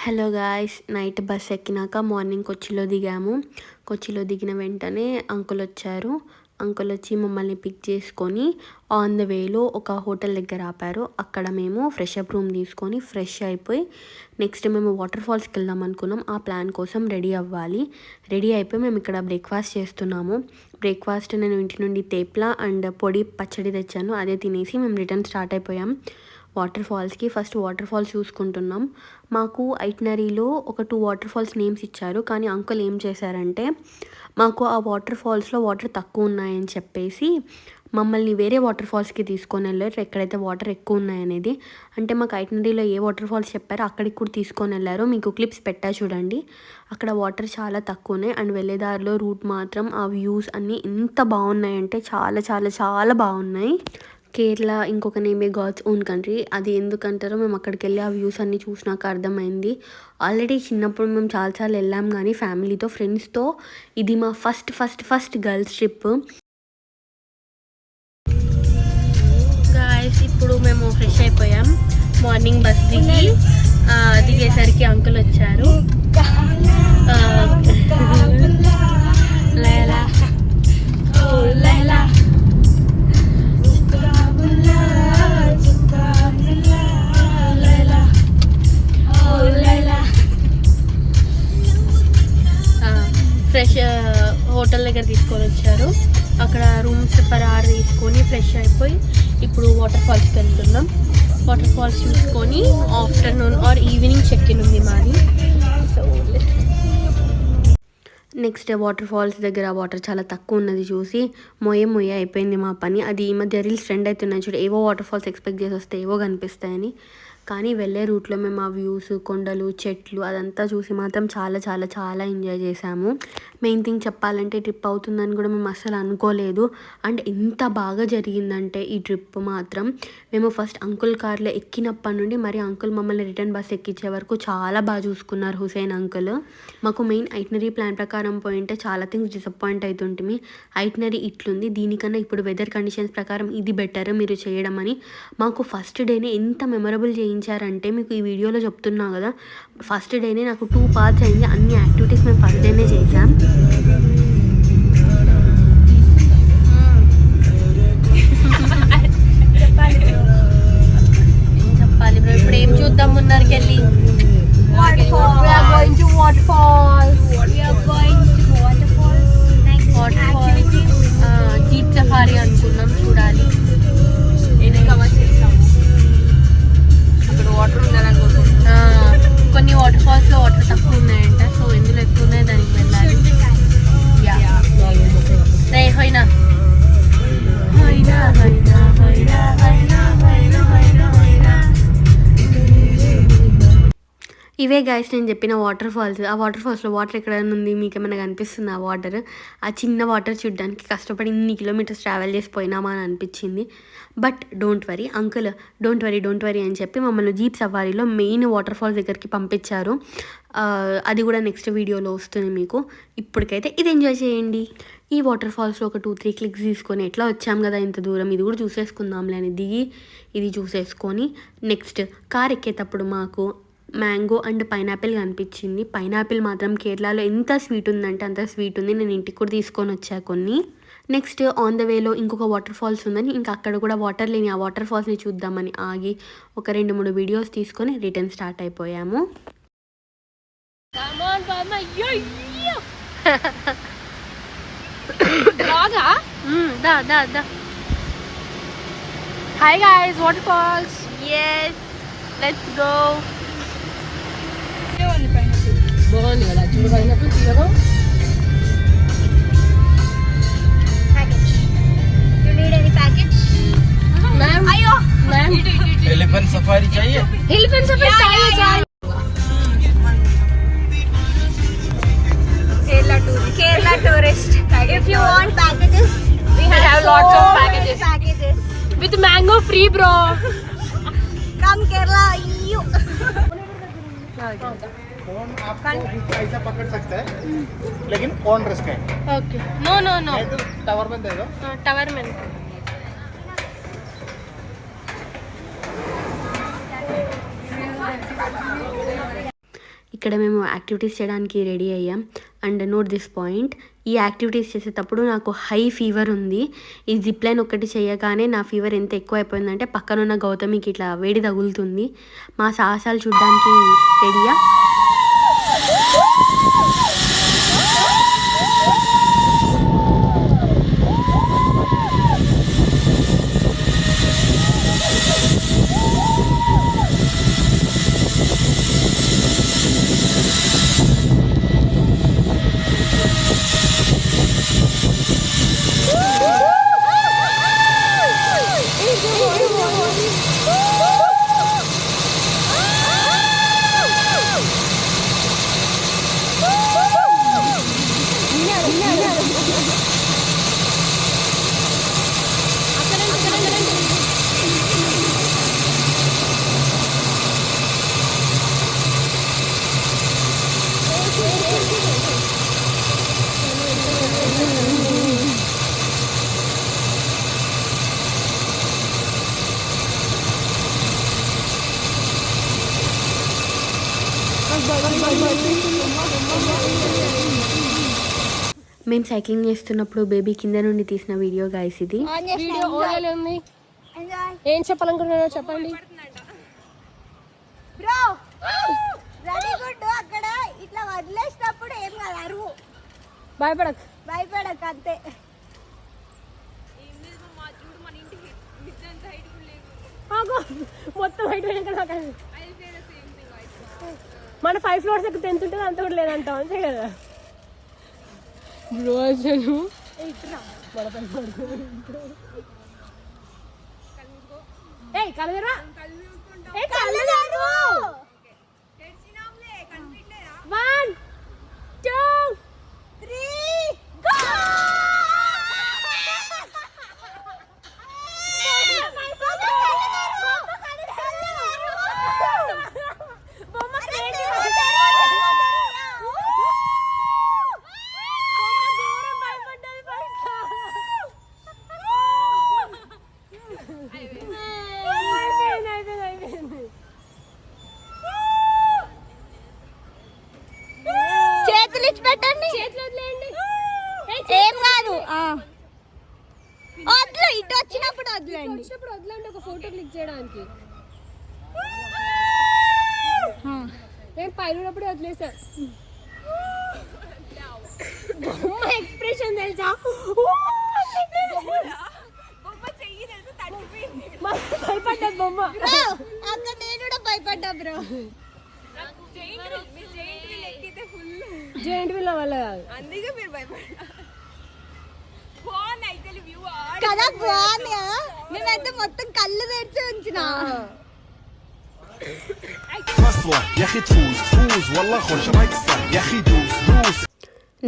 Hello guys, night bus ఎక్కినాక morning కొచ్చిలో దిగాము. కొచ్చిలో దిగిన వెంటనే అంకుల్ వచ్చారు. అంకుల్ వచ్చి మమ్మల్ని పిక్ చేసుకొని ఆన్ ద వేలో ఒక హోటల్ దగ్గర ఆపారు. అక్కడ మేము ఫ్రెష్ అప్ రూమ్ తీసుకొని ఫ్రెష్ అయిపోయి నెక్స్ట్ మేము వాటర్ ఫాల్స్కి వెళ్దాం అనుకున్నాం. ఆ ప్లాన్ కోసం రెడీ అవ్వాలి. రెడీ అయిపోయి మేము ఇక్కడ బ్రేక్ఫాస్ట్ చేస్తున్నాము. బ్రేక్ఫాస్ట్ నేను ఇంటి నుండి తేప్లా అండ్ పొడి పచ్చడి తెచ్చాను. అదే తినేసి మేము రిటర్న్ స్టార్ట్ అయిపోయాం వాటర్ ఫాల్స్కి. ఫస్ట్ వాటర్ ఫాల్స్ చూసుకుంటున్నాం. మాకు ఐటినరీలో ఒక 2 వాటర్ ఫాల్స్ నేమ్స్ ఇచ్చారు. కానీ అంకుల్ ఏం చేశారంటే మాకు ఆ వాటర్ ఫాల్స్లో వాటర్ తక్కువ ఉన్నాయని చెప్పేసి మమ్మల్ని వేరే వాటర్ ఫాల్స్కి తీసుకొని వెళ్ళారు, ఎక్కడైతే వాటర్ ఎక్కువ ఉన్నాయనేది. అంటే మాకు ఐటినరీలో ఏ వాటర్ ఫాల్స్ చెప్పారో అక్కడికి కూడా తీసుకొని వెళ్ళారు. మీకు క్లిప్స్ పెట్టా చూడండి. అక్కడ వాటర్ చాలా తక్కువ ఉన్నాయి అండ్ వెళ్ళేదారిలో రూట్ మాత్రం ఆ వ్యూస్ అన్నీ ఎంత బాగున్నాయంటే చాలా చాలా చాలా బాగున్నాయి. కేరళ ఇంకొక నేమే గాడ్స్ ఓన్ కంట్రీ. అది ఎందుకంటారో మేము అక్కడికి వెళ్ళి ఆ వ్యూస్ అన్నీ చూసినాక అర్థమైంది. ఆల్రెడీ చిన్నప్పుడు మేము చాలాసార్లు వెళ్ళాం కానీ ఫ్యామిలీతో, ఫ్రెండ్స్తో. ఇది మా ఫస్ట్ గర్ల్స్ ట్రిప్. గాయ్స్, ఇప్పుడు మేము ఫ్రెష్ అయిపోయాం. మార్నింగ్ బస్ దిగేసరికి అంకుల్ వచ్చారు. లైలా లైలా ఫ్రెష్ హోటల్ దగ్గర తీసుకొని వచ్చారు. అక్కడ రూమ్స్ పర్ అవర్ తీసుకొని ఫ్రెష్ అయిపోయి ఇప్పుడు వాటర్ ఫాల్స్కి వెళ్తున్నాం. వాటర్ ఫాల్స్ చూసుకొని afternoon or evening check in ఉంది మాది. సో నెక్స్ట్ వాటర్ ఫాల్స్ దగ్గర వాటర్ చాలా తక్కువ ఉన్నది చూసి మొయ్య అయిపోయింది మా పని. అది ఈ మధ్య రీల్స్ ట్రెండ్ అవుతున్నాయి చూడు, ఏవో వాటర్ ఫాల్స్ ఎక్స్పెక్ట్ చేసి వస్తే ఏవో కనిపిస్తాయని. కానీ వెళ్ళే రూట్లో మేము ఆ వ్యూస్, కొండలు, చెట్లు అదంతా చూసి మాత్రం చాలా చాలా చాలా ఎంజాయ్ చేసాము. మెయిన్ థింగ్ చెప్పాలంటే ట్రిప్ అవుతుందని కూడా మేము అస్సలు అనుకోలేదు. అండ్ ఎంత బాగా జరిగిందంటే ఈ ట్రిప్ మాత్రం మేము ఫస్ట్ అంకుల్ కార్లో ఎక్కినప్పటి నుండి మరి అంకుల్ మమ్మల్ని రిటర్న్ బస్ ఎక్కించే వరకు చాలా బాగా చూసుకున్నారు హుసేన్ అంకుల్. మాకు మెయిన్ ఐటినరీ ప్లాన్ ప్రకారం పోయింటే చాలా థింగ్స్ డిసప్పాయింట్ అవుతుంటుంది. ఐటినరీ ఇట్లుంది, దీనికన్నా ఇప్పుడు వెదర్ కండిషన్స్ ప్రకారం ఇది బెటర్ మీరు చేయడం అని మాకు ఫస్ట్ డేనే ఎంత మెమరబుల్ చేయించారంటే మీకు ఈ వీడియోలో చెప్తున్నా కదా. ఫస్ట్ డేనే నాకు 2 పార్ట్స్ అయింది. అన్ని యాక్టివిటీస్ మేము ఫస్ట్ డేనే చేసాం. చెప్పాలి బ్రో, ఇప్పుడు ఏం చూద్దాం మున్నరికి వెళ్ళి? జీప్ సఫారీ అనుకున్నాం, చూడాలి. కొన్ని వాటర్ ఫాల్స్లో వాటర్ తక్కువ ఉన్నాయంట. సో ఎందులో ఎక్కువ ఉన్నాయి దానికి వెళ్ళాలి. ఇవే గైస్ నేను చెప్పిన వాటర్ ఫాల్స్. ఆ వాటర్ ఫాల్స్లో వాటర్ ఎక్కడైనా ఉంది మీకు ఏమైనా కనిపిస్తుంది? ఆ వాటర్, ఆ చిన్న వాటర్ చూడడానికి కష్టపడి ఇన్ని కిలోమీటర్స్ ట్రావెల్ చేసిపోయినామా అని అనిపించింది. But don't worry uncle, don't worry అని చెప్పి మమ్మల్ని జీప్ సఫారీలో మెయిన్ వాటర్ ఫాల్స్ దగ్గరికి పంపించారు. అది కూడా నెక్స్ట్ వీడియోలో వస్తుంది మీకు. ఇప్పటికైతే ఇది ఎంజాయ్ చేయండి. ఈ వాటర్ ఫాల్స్లో ఒక 2-3 క్లిక్స్ తీసుకొని ఎట్లా వచ్చాం కదా ఇంత దూరం, ఇది కూడా చూసేసుకుందాంలే అని దిగి ఇది చూసేసుకొని నెక్స్ట్ కార్ ఎక్కేటప్పుడు మాకు మ్యాంగో అండ్ పైనాపిల్ కనిపించింది. పైనాపిల్ మాత్రం కేరళలో ఎంత స్వీట్ ఉందంటే అంత స్వీట్ ఉంది. నేను ఇంటికి కూడా తీసుకొని వచ్చా కొన్ని. నెక్స్ట్ ఆన్ ద వేలో ఇంకొక వాటర్ ఫాల్స్ ఉందని ఇంకా అక్కడ కూడా వాటర్ లేని ఆ వాటర్ ఫాల్స్ని చూద్దామని ఆగి ఒక 2-3 వీడియోస్ తీసుకొని రిటర్న్ స్టార్ట్ అయిపోయాము. Hi guys, waterfalls. Yes, let's go. బాగుంది కదా చూడడానికి తీయగా. Package. You need any package? Ma'am Ayo. Ma'am elephant safari चाहिए? एलिफेंट सफारी चाहिए. Kerala tourist. If you want packages, we have lots of many packages. With mango free bro. Come Kerala, you. Phone आपको ऐसा पकड़ सकता है लेकिन on risk है. Okay. No no no. तो टावर में दे दो. टावर में. ఇక్కడ మేము యాక్టివిటీస్ చేయడానికి రెడీ అయ్యాం. అండ్ నోట్ దిస్ పాయింట్, ఈ యాక్టివిటీస్ చేసేటప్పుడు నాకు హై ఫీవర్ ఉంది. ఈ జిప్ లైన్ ఒకటి చేయగానే నా ఫీవర్ ఎంత ఎక్కువ అయిపోయిందంటే పక్కనున్న గౌతమికి ఇట్లా వేడి తగులుతుంది. మా సాహసాలు చూడడానికి రెడీయా? మేము సైక్లింగ్ చేస్తున్నప్పుడు బేబీ కింద నుండి తీసిన వీడియో గైస్ ఇది. వీడియో ఓవరాల్ ఉంది. Enjoy. ఏం చెప్పాలనుకుంటున్నారో చెప్పండి. Bro ready good. అక్కడ ఇట్లా వదిలేసినప్పుడు ఏం కాదు, అరువు, భయపడక అంతే. మొత్తం మన 5 floors ఎక్కితే ఎంత ఉంటుంది అంత కూడా లేదంటాం, అంతే కదా బ్రో. అసలు కలదరా 1 2 3 go. చేతులు ఇచ్చి పెట్టండి, ఏం కాదు. వద్దు, ఇటు వచ్చినప్పుడు వదిలేండి. ఒక ఫోటో క్లిక్ చేయడానికి నేను పైన ఉన్నప్పుడు వదిలేసా. బొమ్మ ఎక్స్ప్రెషన్ తెలుసా, మస్తు భయపడ్డది బొమ్మ. అక్కడ నేను కూడా భయపడ్డా బ్రో. జెయింట్ వీల్ వల్ల కాదు, అందుకే మీరు భయపడ్డా కదా. బాగుంది కదా, నేనైతే మొత్తం కళ్ళు తెరిచి ఉంచిన.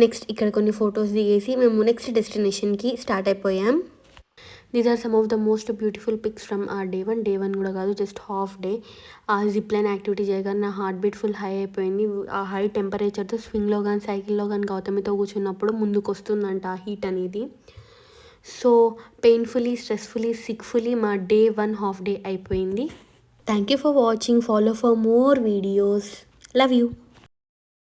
నెక్స్ట్ ఇక్కడ కొన్ని ఫొటోస్ దిగేసి మేము నెక్స్ట్ డెస్టినేషన్కి స్టార్ట్ అయిపోయాం. These are some of the most beautiful pics from ఆ డే 1 కూడా కాదు, జస్ట్ హాఫ్ డే. ఆ జిప్ లైన్ యాక్టివిటీ చేయగానే నా హార్ట్ బీట్ ఫుల్ హై అయిపోయింది. ఆ హై టెంపరేచర్తో స్వింగ్లో కానీ సైకిల్లో కానీ గౌతమితో కూర్చున్నప్పుడు ముందుకు వస్తుందంట ఆ హీట్ అనేది. సో పెయిన్ఫుల్లీ, స్ట్రెస్ఫుల్లీ, సిక్ఫుల్లీ మా డే 1 హాఫ్ డే అయిపోయింది. Thank you for watching. Follow for more videos. Love you.